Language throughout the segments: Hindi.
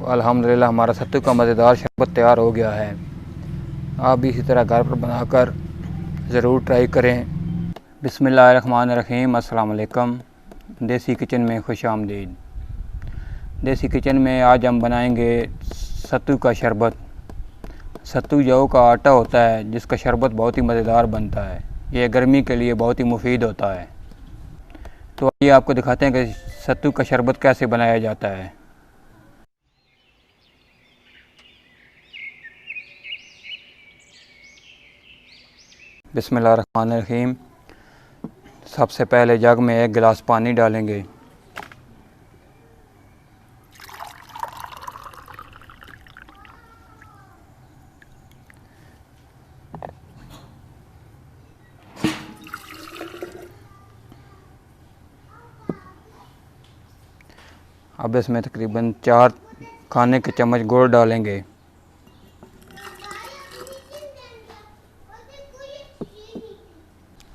अल्हम्दुलिल्लाह हमारा सत्तू का मज़ेदार शरबत तैयार हो गया है। आप भी इसी तरह घर पर बनाकर ज़रूर ट्राई करें। बिस्मिल्लाहिर्रहमानिर्रहीम। अस्सलाम वालेकुम। देसी किचन में खुश आमदीद। देसी किचन में आज हम बनाएंगे सत्तू का शरबत। सत्तू जौ का आटा होता है जिसका शरबत बहुत ही मज़ेदार बनता है। ये गर्मी के लिए बहुत ही मुफीद होता है। तो आइए आपको दिखाते हैं कि सत्तू का शरबत कैसे बनाया जाता है। बिस्मिल्लाहिर्रहमानिर्रहीम। सबसे पहले जग में 1 गिलास पानी डालेंगे। अब इसमें तकरीबन 4 खाने के चम्मच गुड़ डालेंगे।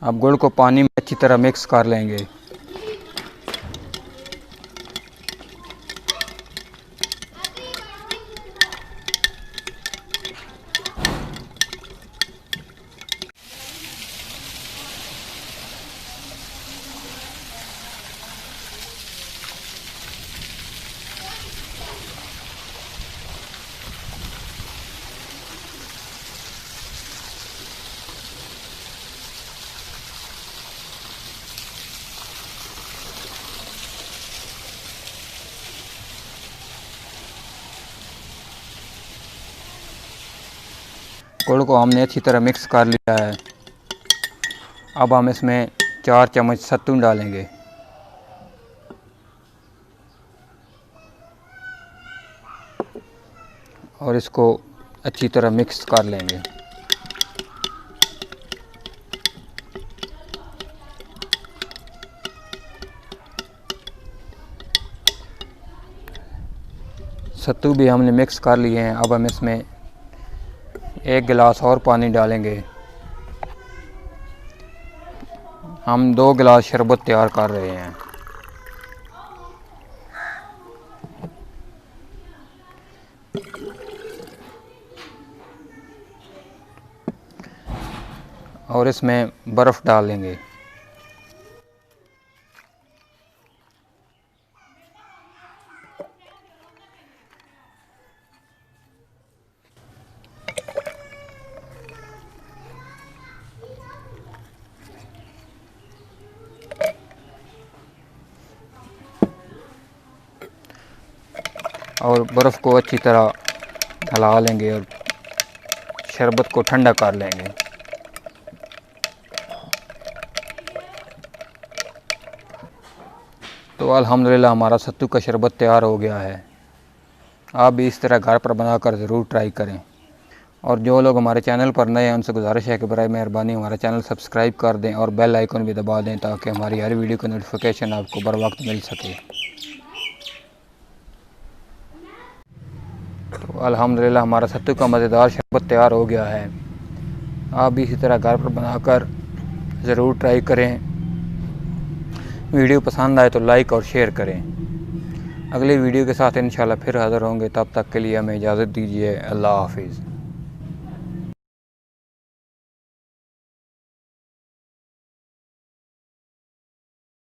अब गुड़ को पानी में अच्छी तरह मिक्स कर लेंगे। गुड़ को हमने अच्छी तरह मिक्स कर लिया है। अब हम इसमें 4 चम्मच सत्तू डालेंगे। और इसको अच्छी तरह मिक्स कर लेंगे। सत्तू भी हमने मिक्स कर लिए हैं। अब हम इसमें 1 गिलास और पानी डालेंगे। हम 2 गिलास शरबत तैयार कर रहे हैं। और इसमें बर्फ़ डालेंगे। और बर्फ़ को अच्छी तरह हिला लेंगे और शरबत को ठंडा कर लेंगे। तो अल्हम्दुलिल्लाह हमारा सत्तू का शरबत तैयार हो गया है। आप भी इस तरह घर पर बनाकर ज़रूर ट्राई करें। और जो लोग हमारे चैनल पर नए हैं उनसे गुजारिश है कि बराए मेहरबानी हमारा चैनल सब्सक्राइब कर दें और बेल आइकन भी दबा दें ताकि हमारी हर वीडियो की नोटिफिकेशन आपको बर वक्त मिल सके। तो अल्हम्दुलिल्लाह हमारा सत्तू का मज़ेदार शरबत तैयार हो गया है। आप भी इसी तरह घर पर बनाकर ज़रूर ट्राई करें। वीडियो पसंद आए तो लाइक और शेयर करें। अगले वीडियो के साथ इंशाल्लाह फिर हाज़िर होंगे। तब तक के लिए हमें इजाज़त दीजिए। अल्लाह हाफ़िज़।